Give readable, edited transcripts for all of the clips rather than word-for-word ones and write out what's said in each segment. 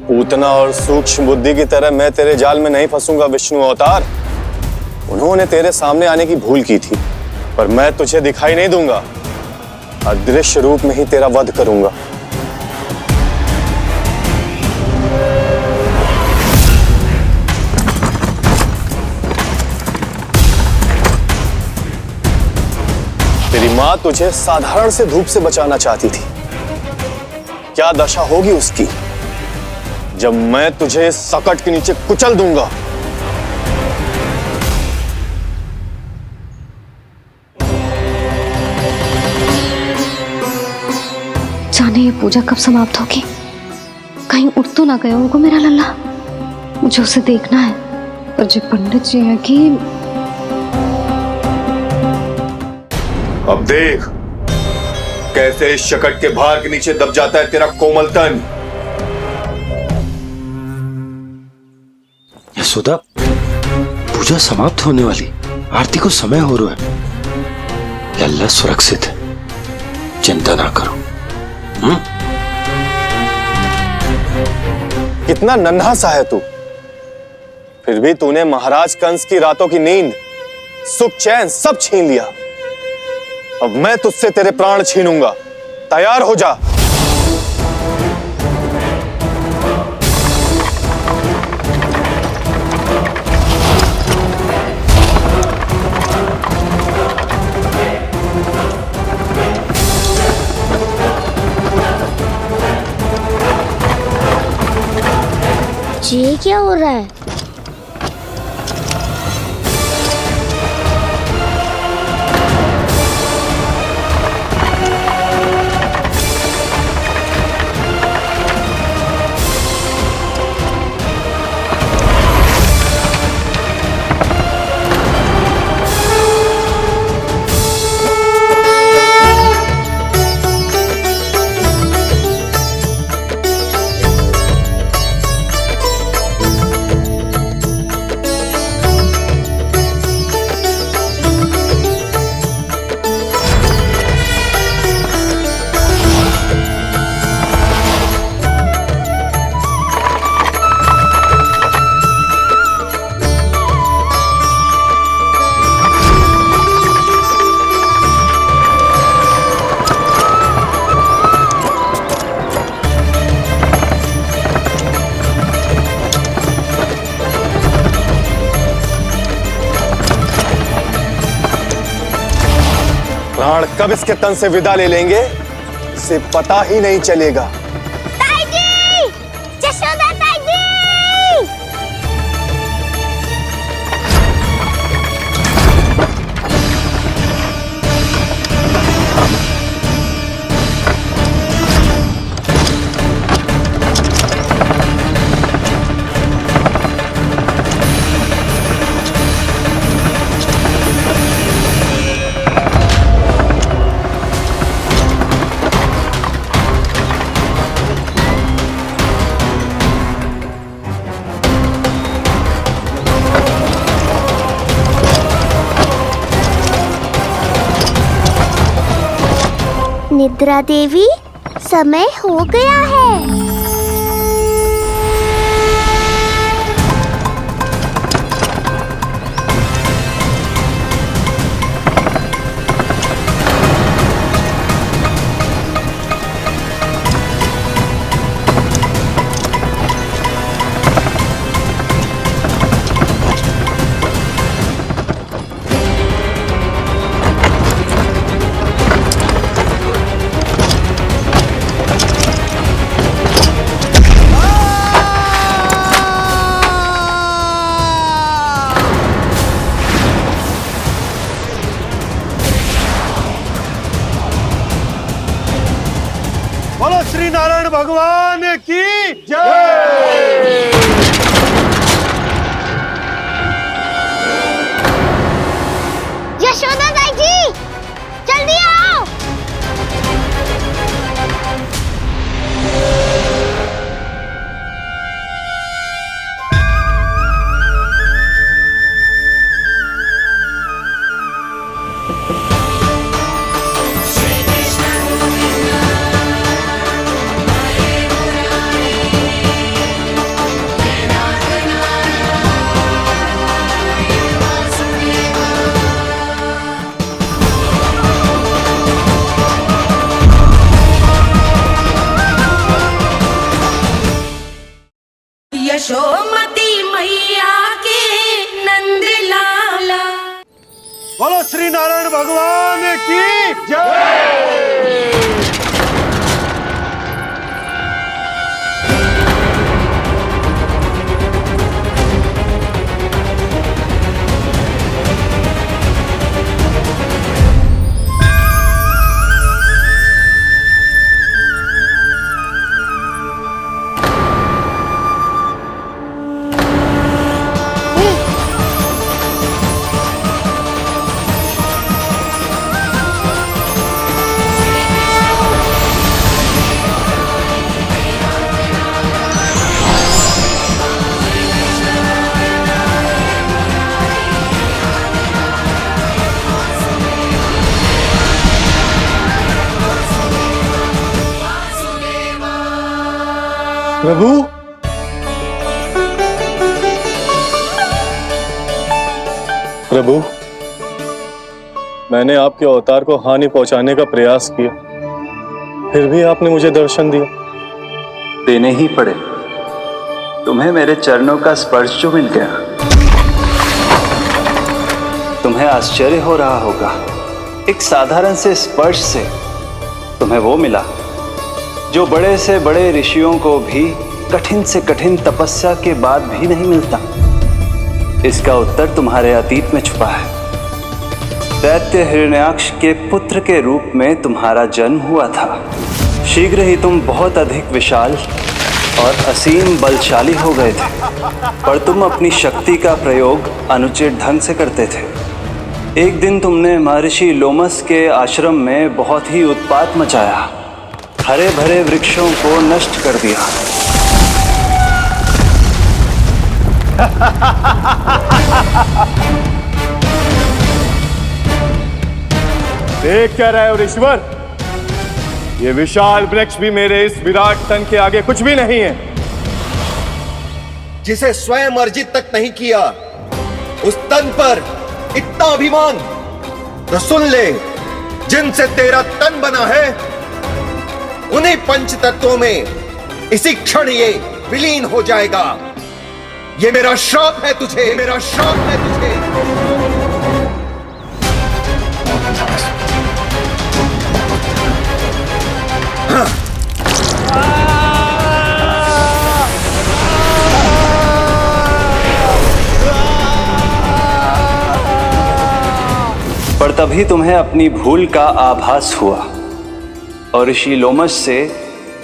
पूतना और सूक्ष्म बुद्धि की तरह मैं तेरे जाल में नहीं फंसूंगा विष्णु अवतार। उन्होंने तेरे सामने आने की भूल की थी, पर मैं तुझे दिखाई नहीं दूंगा। अदृश्य रूप में ही तेरा वध करूंगा। तेरी मां तुझे साधारण से धूप से बचाना चाहती थी। क्या दशा होगी उसकी जब मैं तुझे सकट के नीचे कुचल दूंगा। जाने ये पूजा कब समाप्त होगी। कहीं उठ तो ना गया होगा मेरा लल्ला। मुझे उसे देखना है। पर जो पंडित जी हैं कि अब देख कैसे इस शकट के भार के नीचे दब जाता है तेरा कोमल तन। यशोदा, पूजा समाप्त होने वाली, आरती को समय हो रहा है। लल्ला सुरक्षित है, चिंता ना करो। कितना नन्हा सा है तू, फिर भी तूने महाराज कंस की रातों की नींद, सुख चैन सब छीन लिया। अब मैं तुझसे तेरे प्राण छीनूंगा। तैयार हो जा। ये क्या हो रहा है? प्राण कब इसके तन से विदा ले लेंगे इसे पता ही नहीं चलेगा। ताई जी! यशोदा ताई जी! निद्रा देवी, समय हो गया है। बोलो श्री नारायण भगवान की जय। यशोदा ताई जी, जल्दी आओ। यशोमती मैया के नंद लाला। बोलो श्री नारायण भगवान की जय। प्रभु, प्रभु, मैंने आपके अवतार को हानि पहुंचाने का प्रयास किया, फिर भी आपने मुझे दर्शन दिया। देने ही पड़े। तुम्हें मेरे चरणों का स्पर्श जो मिल गया, तुम्हें आश्चर्य हो रहा होगा। एक साधारण से स्पर्श से तुम्हें वो मिला जो बड़े से बड़े ऋषियों को भी कठिन से कठिन तपस्या के बाद भी नहीं मिलता। इसका उत्तर तुम्हारे अतीत में छुपा है। दैत्य हिरण्याक्ष के पुत्र के रूप में तुम्हारा जन्म हुआ था। शीघ्र ही तुम बहुत अधिक विशाल और असीम बलशाली हो गए थे, पर तुम अपनी शक्ति का प्रयोग अनुचित ढंग से करते थे। एक दिन तुमने महर्षि लोमस के आश्रम में बहुत ही उत्पात मचाया, हरे भरे वृक्षों को नष्ट कर दिया। देख क्या रहे हो ऋषिवर? ये विशाल वृक्ष भी मेरे इस विराट तन के आगे कुछ भी नहीं है। जिसे स्वयं अर्जित तक नहीं किया, उस तन पर इतना अभिमान। तो सुन ले, जिनसे तेरा तन बना है, उन्हीं पंच तत्वों में इसी क्षण ये विलीन हो जाएगा। ये मेरा श्राप है तुझे, मेरा श्राप है तुझे। पर तभी तुम्हें अपनी भूल का आभास हुआ और ऋषि लोमस से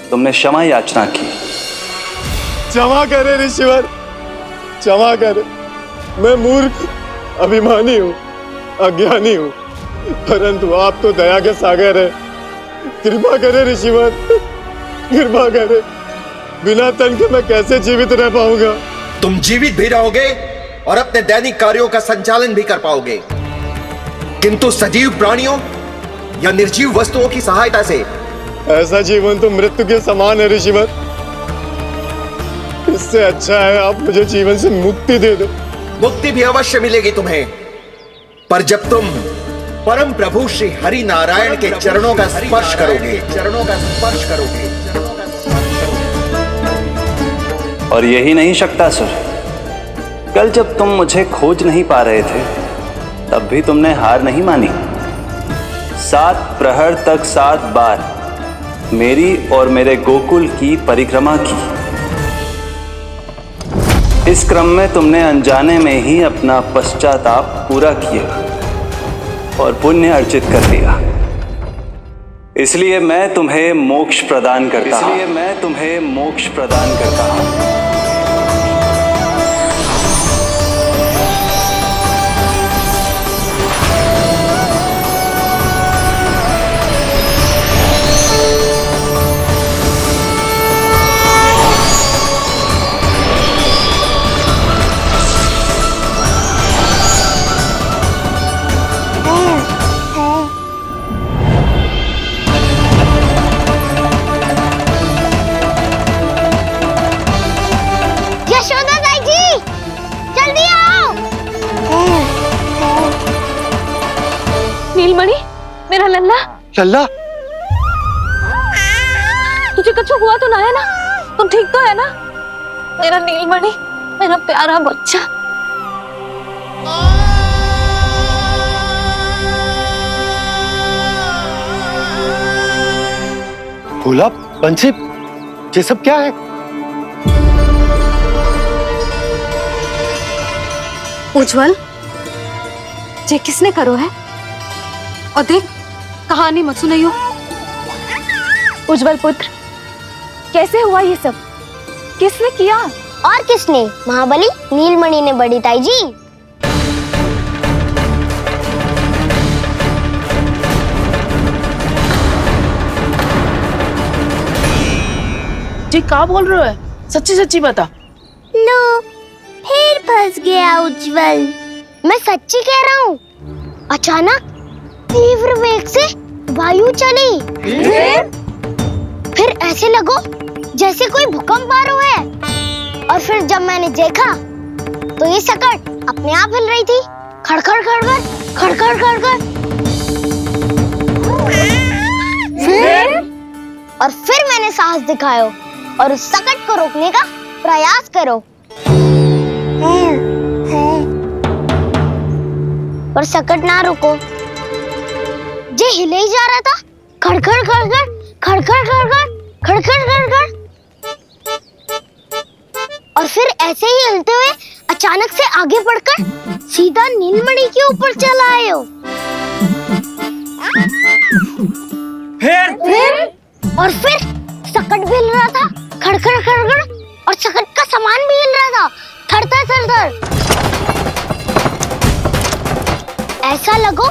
तुमने क्षमा याचना की। क्षमा करे ऋषिवर, क्षमा करे। मैं मूर्ख, अभिमानी हूँ, अज्ञानी हूँ, परंतु आप तो दया के सागर है। कृपा करे ऋषिवर, कृपा करे। बिना तन के मैं कैसे जीवित रह पाऊंगा? तुम जीवित भी रहोगे और अपने दैनिक कार्यों का संचालन भी कर पाओगे, किंतु सजीव प्राणियों या निर्जीव वस्तुओं की सहायता से। ऐसा जीवन तो मृत्यु के समान है ऋषिवर। इससे अच्छा है आप मुझे जीवन से मुक्ति दे दो। मुक्ति भी अवश्य मिलेगी तुम्हें, पर जब तुम परम प्रभु श्री हरि नारायण के चरणों का स्पर्श करोगे, चरणों का स्पर्श करोगे। और यही नहीं शक्तासुर, कल जब तुम मुझे खोज नहीं पा रहे थे, तब भी तुमने हार नहीं मानी। 7 प्रहर तक 7 बार मेरी और मेरे गोकुल की परिक्रमा की। इस क्रम में तुमने अनजाने में ही अपना पश्चाताप पूरा किया और पुण्य अर्जित कर लिया। इसलिए मैं तुम्हें मोक्ष प्रदान करता हूं। इसलिए मैं तुम्हें मोक्ष प्रदान करता हूं। नीलमणि, मेरा लल्ला। लल्ला, तुझे कुछ हुआ तो ना है ना? तुम ठीक तो है ना? मेरा नीलमणि, मेरा प्यारा बच्चा। भोला, बंसी, ये सब क्या है? उज्जवल, ये किसने करो है? और देख, कहानी मत सुनाइयो। उज्जवल पुत्र, कैसे हुआ ये सब? किसने किया? और किसने? महाबली नीलमणि ने, बड़ी ताई जी। जी क्या बोल रहे हो? सच्ची सच्ची बता। लो, फिर फंस गया उज्जवल। मैं सच्ची कह रहा हूँ। अचानक तीव्र वेग से वायु चली। फिर ऐसे लगो जैसे कोई भूकंप आ रहा है। और फिर जब मैंने देखा तो ये सकट अपने आप हिल रही थी, खड़खड़ खड़खड़ खड़खड़ खड़खड़। फिर मैंने साहस दिखाया और उस सकट को रोकने का प्रयास करो, पर सकट ना रुको। जे हिले ही जा रहा था, खड़खड़ खड़खड़ खड़खड़ खड़खड़ खड़खड़ खड़खड़। और फिर ऐसे ही हिलते हुए अचानक से आगे बढ़कर सीधा नीलमणि के ऊपर चला आए हो। फिर सकट भी हिल रहा था, खड़खड़ खड़खड़, और सकट का सामान भी हिल रहा था, थरथर थरथर। ऐसा लगो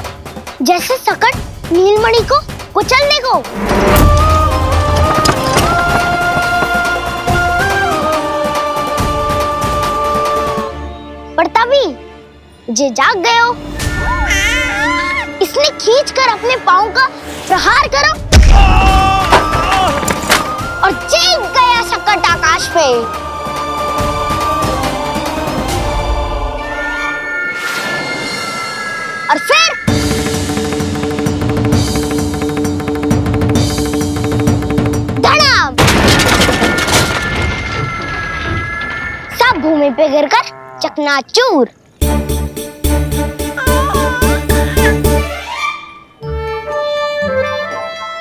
जैसे सकट नीलमणि को कुचलने को। पर तभी जे जाग गए हो। इसने खींचकर अपने पांव का प्रहार करो और चीख गया सकट आकाश पे। और फिर धड़ाम, सब भूमि पे गिरकर चकनाचूर।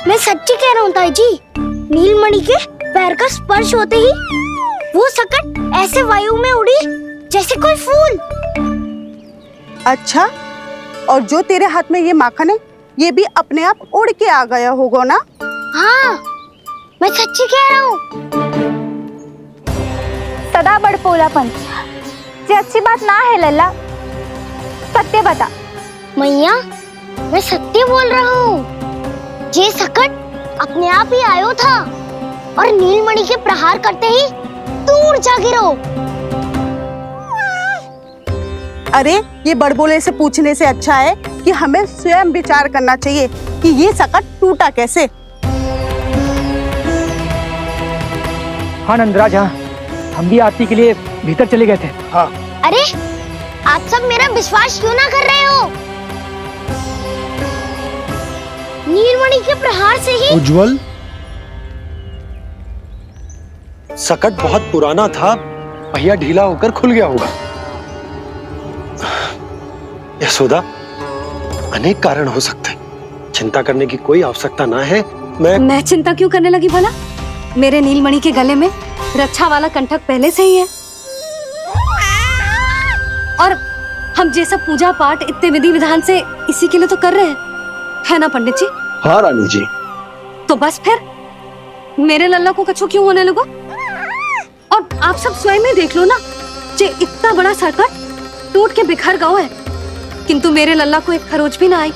मैं सच्ची कह रहा हूँ ताई जी, नीलमणि के पैर का स्पर्श होते ही वो सकट ऐसे वायु में उड़ी जैसे कोई फूल। अच्छा, और जो तेरे हाथ में ये माखन है, ये भी अपने आप उड़ के आ गया होगा ना? हाँ, मैं सच्ची कह रहा हूँ। सदा बड़पोलापन, ये अच्छी बात ना है लल्ला। सत्य बता। मैया, मैं सत्य बोल रहा हूँ। ये सकट अपने आप ही आयो था और नीलमणि के प्रहार करते ही दूर जा गिरो। अरे, ये बड़बोले से पूछने से अच्छा है कि हमें स्वयं विचार करना चाहिए कि ये सकट टूटा कैसे। हाँ नंदराज, हाँ, हम भी आरती के लिए भीतर चले गए थे। हाँ। अरे, आप सब मेरा विश्वास क्यों ना कर रहे हो? नीलमणि के प्रहार से ही। उज्जवल, सकट बहुत पुराना था, पहिया ढीला होकर खुल गया होगा। यशोदा, अनेक कारण हो सकते हैं, चिंता करने की कोई आवश्यकता ना है। मैं चिंता क्यों करने लगी भला? मेरे नीलमणि के गले में रक्षा वाला कंठक पहले से ही है। और हम जैसा पूजा पाठ इतने विधि विधान से इसी के लिए तो कर रहे हैं, है ना पंडित जी? हाँ रानी जी। तो बस फिर मेरे लल्ला को कछु क्यों होने लगो? और आप सब स्वयं ही देख लो ना, जे इतना बड़ा सकट टूट के बिखर गया है, किंतु मेरे लल्ला को एक खरोच भी ना आई।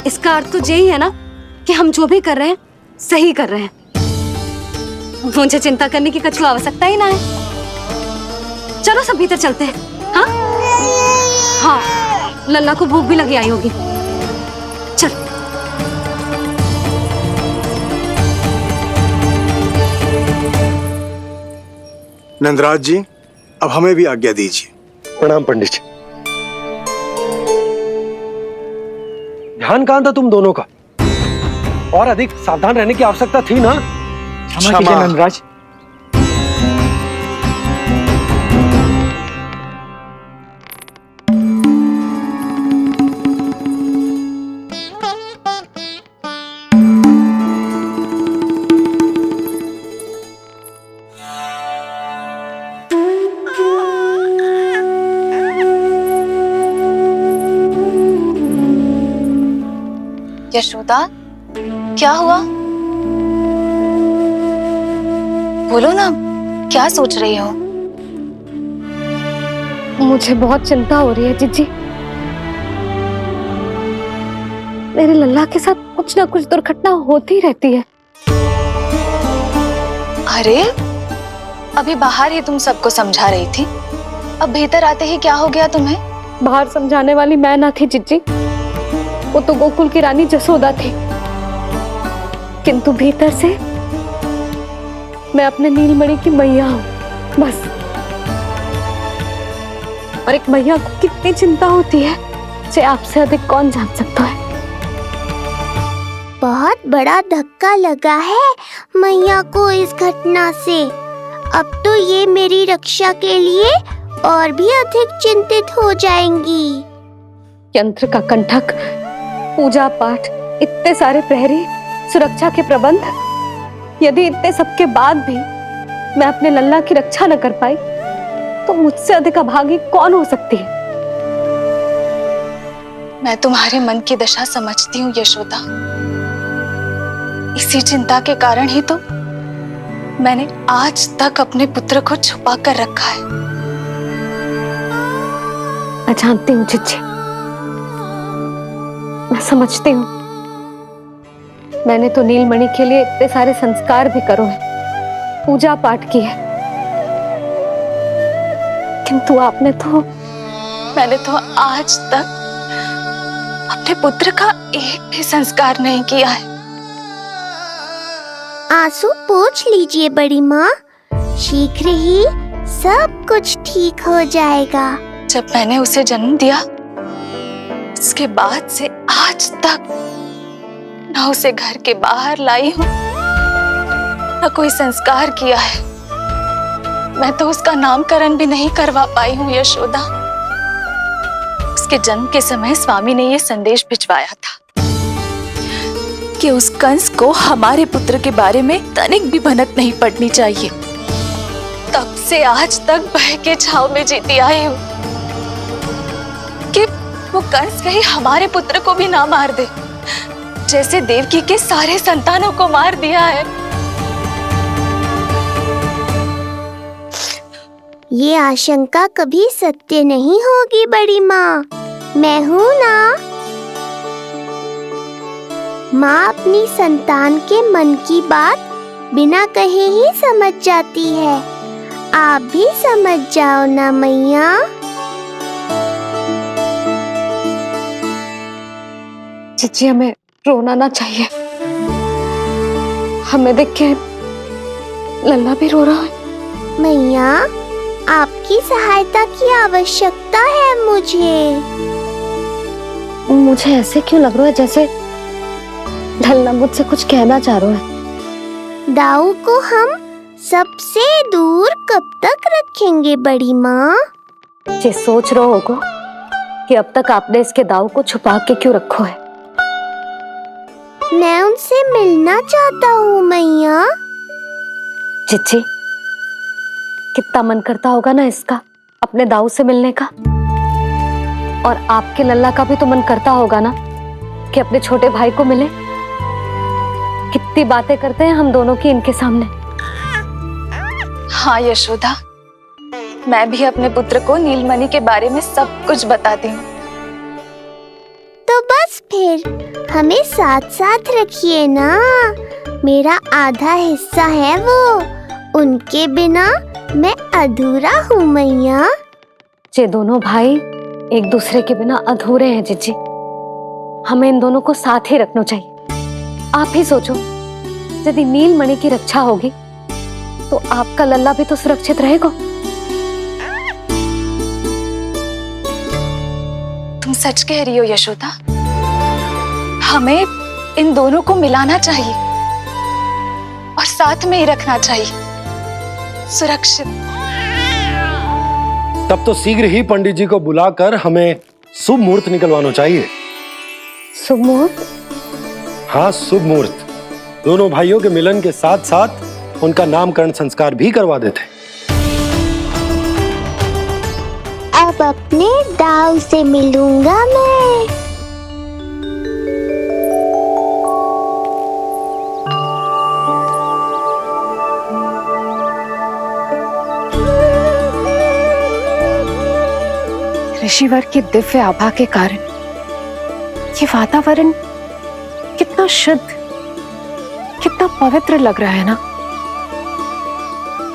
इसका अर्थ तो यही है ना कि हम जो भी कर रहे हैं सही कर रहे हैं। मुझे चिंता करने की कछु आवश्यकता ही ना है। चलो सब भीतर चलते हैं। हाँ हाँ, लल्ला को भूख भी लगी आई होगी। चल। नंदराज जी, अब हमें भी आज्ञा दीजिए। प्रणाम पंडित जी। ध्यान कहाँ था तुम दोनों का? और अधिक सावधान रहने की आवश्यकता थी ना? क्षमा कीजिए नंदराज। यशोदा, क्या हुआ? बोलो ना, क्या सोच रही हो? मुझे बहुत चिंता हो रही है जीजी। मेरे लल्ला के साथ कुछ ना कुछ दुर्घटना होती रहती है। अरे, अभी बाहर ही तुम सबको समझा रही थी, अब भीतर आते ही क्या हो गया तुम्हें? बाहर समझाने वाली मैं ना थी जीजी, वो तो गोकुल की रानी जसोदा थी। किंतु भीतर से मैं अपने नीलमणि की मैया हूँ, बस। और एक मैया को कितनी चिंता होती है, इसे आपसे अधिक कौन जान सकता है। बहुत बड़ा धक्का लगा है मैया को इस घटना से। अब तो ये मेरी रक्षा के लिए और भी अधिक चिंतित हो जाएंगी। यंत्र का कंठक, पूजा पाठ, इतने सारे प्रहरी, सुरक्षा के प्रबंध, यदि इतने सबके बाद भी मैं अपने लल्ला की रक्षा न कर पाई तो मुझसे अधिक अभागी कौन हो सकती है। मैं तुम्हारे मन की दशा समझती हूँ यशोदा। इसी चिंता के कारण ही तो मैंने आज तक अपने पुत्र को छुपा कर रखा है। मैं जानती हूँ जीजी, मैं समझती हूँ। मैंने तो नीलमणि के लिए इतने सारे संस्कार भी करो है, पूजा पाठ की है, किंतु मैंने तो आज तक अपने पुत्र का एक भी संस्कार नहीं किया है। आंसू पोंछ लीजिए बड़ी माँ, शीघ्र ही सब कुछ ठीक हो जाएगा। जब मैंने उसे जन्म दिया, उसके बाद से आज तक न उसे घर के बाहर लाई हूँ, न कोई संस्कार किया है। मैं तो उसका नामकरण भी नहीं करवा पाई हूँ यशोदा। उसके जन्म के समय स्वामी ने ये संदेश भिजवाया था कि उस कंस को हमारे पुत्र के बारे में तनिक भी भनक नहीं पड़नी चाहिए। तब से आज तक भय के छाव में जीती आई हूँ कि वो कंस कहीं हमारे पुत्र को भी ना मार दे, जैसे देवकी के सारे संतानों को मार दिया है। ये आशंका कभी सत्य नहीं होगी बड़ी माँ, मैं हूँ ना। माँ अपनी संतान के मन की बात बिना कहे ही समझ जाती है। आप भी समझ जाओ ना मैया। जीजी, हमें रोना ना चाहिए। हमें देख के लल्ला भी रो रहा है। मैया, आपकी सहायता की आवश्यकता है मुझे। मुझे ऐसे क्यों लग रहा है जैसे लल्ला मुझसे कुछ कहना चाह रहा है। दाऊ को हम सबसे दूर कब तक रखेंगे बड़ी माँ? ये सोच रहा होगा कि अब तक आपने इसके दाऊ को छुपा के क्यों रखो है। मैं उनसे मिलना चाहता हूँ मैया। चिच्ची, कितना मन करता होगा ना इसका अपने दाऊ से मिलने का। और आपके लल्ला का भी तो मन करता होगा ना कि अपने छोटे भाई को मिले। कितनी बातें करते हैं हम दोनों की इनके सामने। हाँ यशोदा, मैं भी अपने पुत्र को नीलमणि के बारे में सब कुछ बताती हूँ। तो बस फिर हमें साथ साथ रखिए ना। मेरा आधा हिस्सा है वो, उनके बिना मैं अधूरा हूँ मैया। ये दोनों भाई एक दूसरे के बिना अधूरे हैं जीजी। हमें इन दोनों को साथ ही रखना चाहिए। आप ही सोचो, यदि नीलमणि की रक्षा होगी तो आपका लल्ला भी तो सुरक्षित रहेगा। तुम सच कह रही हो यशोदा। हमें इन दोनों को मिलाना चाहिए और साथ में ही रखना चाहिए, सुरक्षित। तब तो शीघ्र ही पंडित जी को बुलाकर हमें शुभ मुहूर्त निकलवाना चाहिए। शुभ मुहूर्त? हाँ, शुभ मुहूर्त। दोनों भाइयों के मिलन के साथ साथ उनका नामकरण संस्कार भी करवा देते। अब अपने दाऊ से मिलूंगा मैं। ऋषिवर की दिव्य आभा के कारण ये वातावरण कितना शुद्ध, कितना पवित्र लग रहा है ना।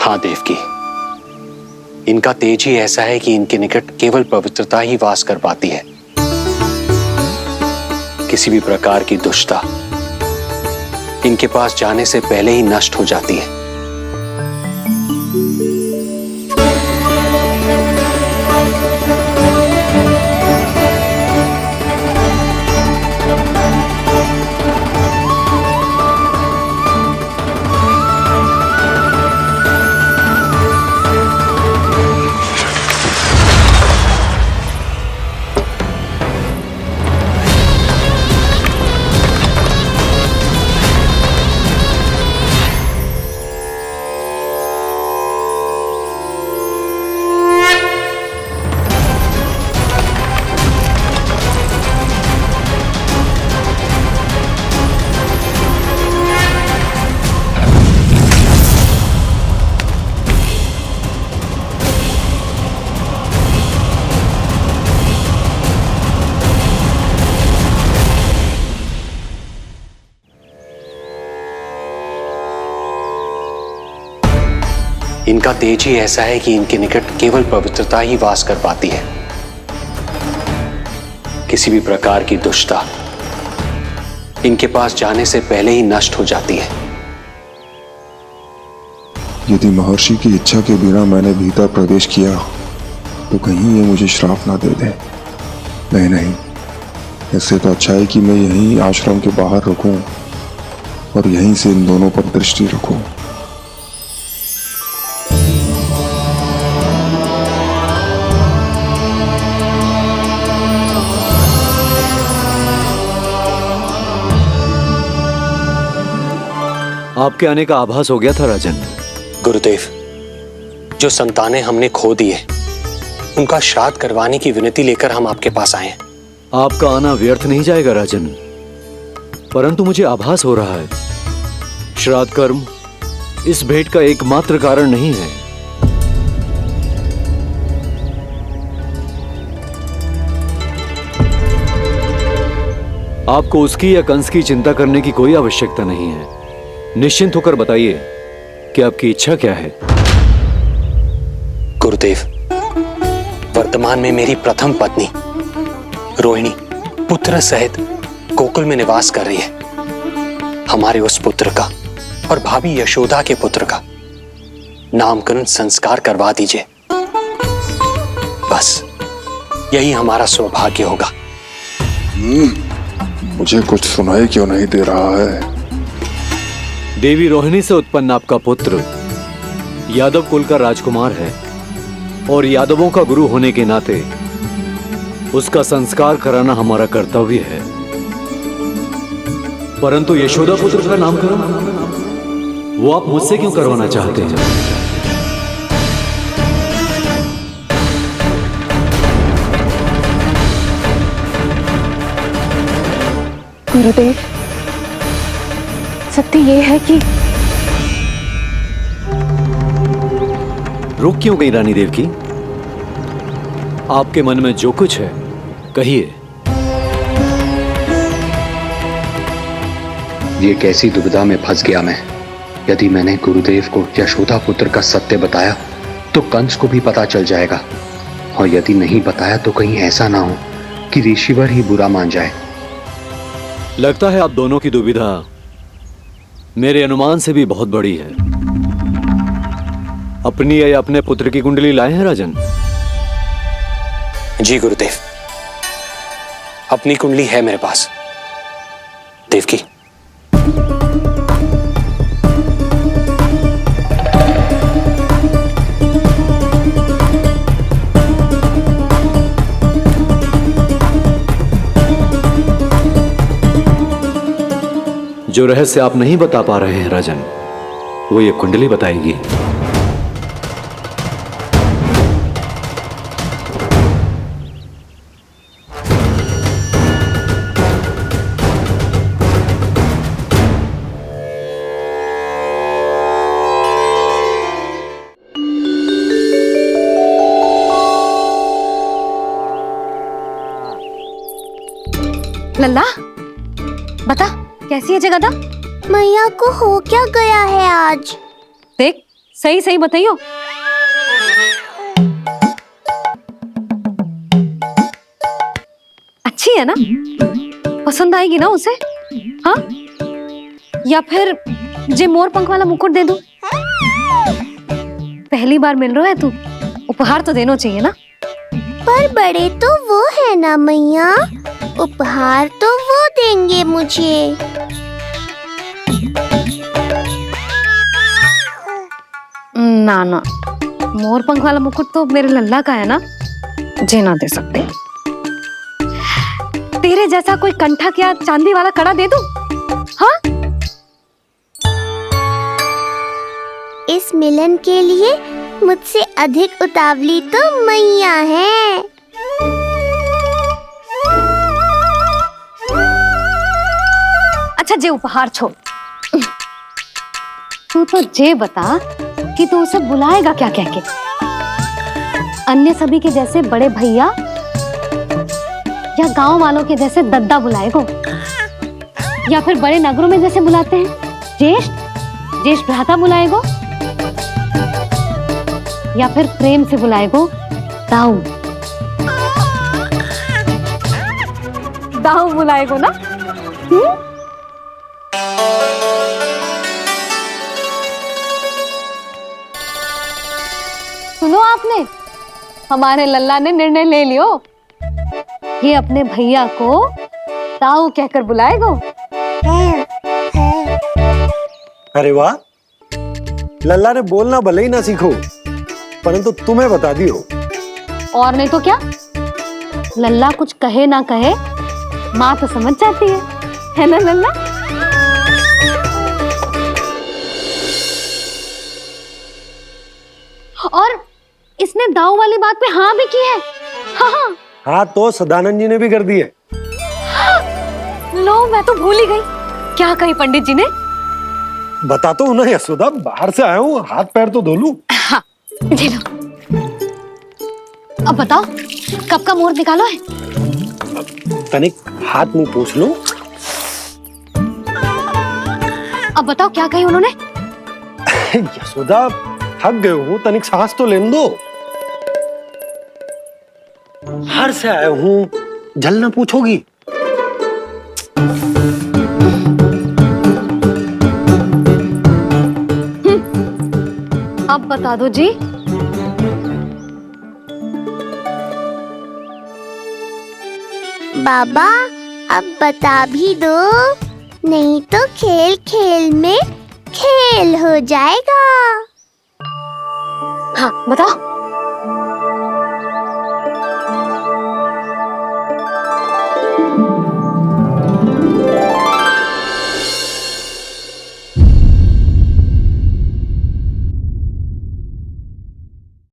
हाँ देवकी, इनका तेज ही ऐसा है कि इनके निकट केवल पवित्रता ही वास कर पाती है। किसी भी प्रकार की दुष्टता इनके पास जाने से पहले ही नष्ट हो जाती है। इनका तेज ही ऐसा है कि इनके निकट केवल पवित्रता ही वास कर पाती है। किसी भी प्रकार की दुष्टता इनके पास जाने से पहले ही नष्ट हो जाती है। यदि महर्षि की इच्छा के बिना मैंने भीतर प्रवेश किया तो कहीं ये मुझे श्राप ना दे दे। नहीं नहीं, इससे तो अच्छा है कि मैं यहीं आश्रम के बाहर रुकूं और यहीं से इन दोनों पर दृष्टि रखूं। आपके आने का आभास हो गया था राजन। गुरुदेव, जो संतानें हमने खो दी है उनका श्राद्ध करवाने की विनती लेकर हम आपके पास आए हैं। आपका आना व्यर्थ नहीं जाएगा राजन, परंतु मुझे आभास हो रहा है श्राद्ध कर्म इस भेंट का एकमात्र कारण नहीं है। आपको उसकी या कंस की चिंता करने की कोई आवश्यकता नहीं है। निश्चिंत होकर बताइए कि आपकी इच्छा क्या है। गुरुदेव, वर्तमान में मेरी प्रथम पत्नी रोहिणी पुत्र सहित गोकुल में निवास कर रही है। हमारे उस पुत्र का और भाभी यशोदा के पुत्र का नामकरण संस्कार करवा दीजिए। बस यही हमारा सौभाग्य होगा। मुझे कुछ सुनाई क्यों नहीं दे रहा है? देवी रोहिणी से उत्पन्न आपका पुत्र यादव कुल का राजकुमार है और यादवों का गुरु होने के नाते उसका संस्कार कराना हमारा कर्तव्य है। परंतु यशोदा पुत्र का नामकरण वो आप मुझसे क्यों करवाना चाहते हैं? गुरुदेव, सत्य ये है कि रुक क्यों गई रानी देवकी? आपके मन में जो कुछ है कहिए। ये कैसी दुविधा में फंस गया मैं। यदि मैंने गुरुदेव को यशोदा पुत्र का सत्य बताया तो कंस को भी पता चल जाएगा, और यदि नहीं बताया तो कहीं ऐसा ना हो कि ऋषिवर ही बुरा मान जाए। लगता है आप दोनों की दुविधा मेरे अनुमान से भी बहुत बड़ी है। अपनी या अपने पुत्र की कुंडली लाए हैं राजन? जी गुरुदेव, अपनी कुंडली है मेरे पास। देवकी, जो रहस्य आप नहीं बता पा रहे हैं राजन, वो ये कुंडली बताएगी। लल्ला बता कैसी है जगदा? मैया को हो क्या गया है आज? देख सही सही बताइयो। अच्छी है ना? पसंद आएगी ना उसे? हाँ? या फिर जे मोर पंख वाला मुकुट दे दूं? पहली बार मिल रहा है तू, उपहार तो देना चाहिए ना। पर बड़े तो वो है ना मैया, उपहार तो वो देंगे मुझे। ना ना, मोर पंख वाला मुकुट तो मेरे लल्ला का है ना, जे ना दे सकते। तेरे जैसा कोई कंठक या चांदी वाला कड़ा दे दूं? हाँ? इस मिलन के लिए मुझसे अधिक उतावली तो मैया है। अच्छा जे उपहार छोड़, तू तो जे बता कि तू उसे बुलाएगा क्या कह के? अन्य सभी के जैसे बड़े भैया या गांव वालों के जैसे दद्दा बुलाएगो, या फिर बड़े नगरों में जैसे बुलाते हैं ज्येष्ठ भ्राता बुलाएगो, या फिर प्रेम से बुलाएगो दाऊ दाऊ बुलाएगो ना? सुनो आपने, हमारे लल्ला ने निर्णय ले लियो, ये अपने भैया को दाऊ कहकर बुलाएगो। अरे वाह, लल्ला ने बोलना भले ही ना सीखो, परंतु तुम्हें बता दियो। और नहीं तो क्या, लल्ला कुछ कहे ना कहे माँ तो समझ जाती है ना लल्ला? और इसने दाऊ वाली बात पे हाँ भी की है। हाँ हाँ तो सदानंद जी ने भी कर दी है। लो मैं तो भूल ही गई, क्या कही पंडित जी ने? बता तो ना यशोदा, बाहर से आया हूँ, हाथ पैर तो धो लूं। हाँ जी लो। अब बताओ कब का मुहूर्त निकालो है? तनिक हाथ मुंह पूछ लूं। अब बताओ क्या कही उन्होंने? यशोदा थक गए हूँ, तनिक सांस तो लेने दो। बाहर से आया हूँ, जल ना पूछोगी? अब बता दो जी। बाबा अब बता भी दो, नहीं तो खेल खेल में खेल हो जाएगा। हाँ बताओ।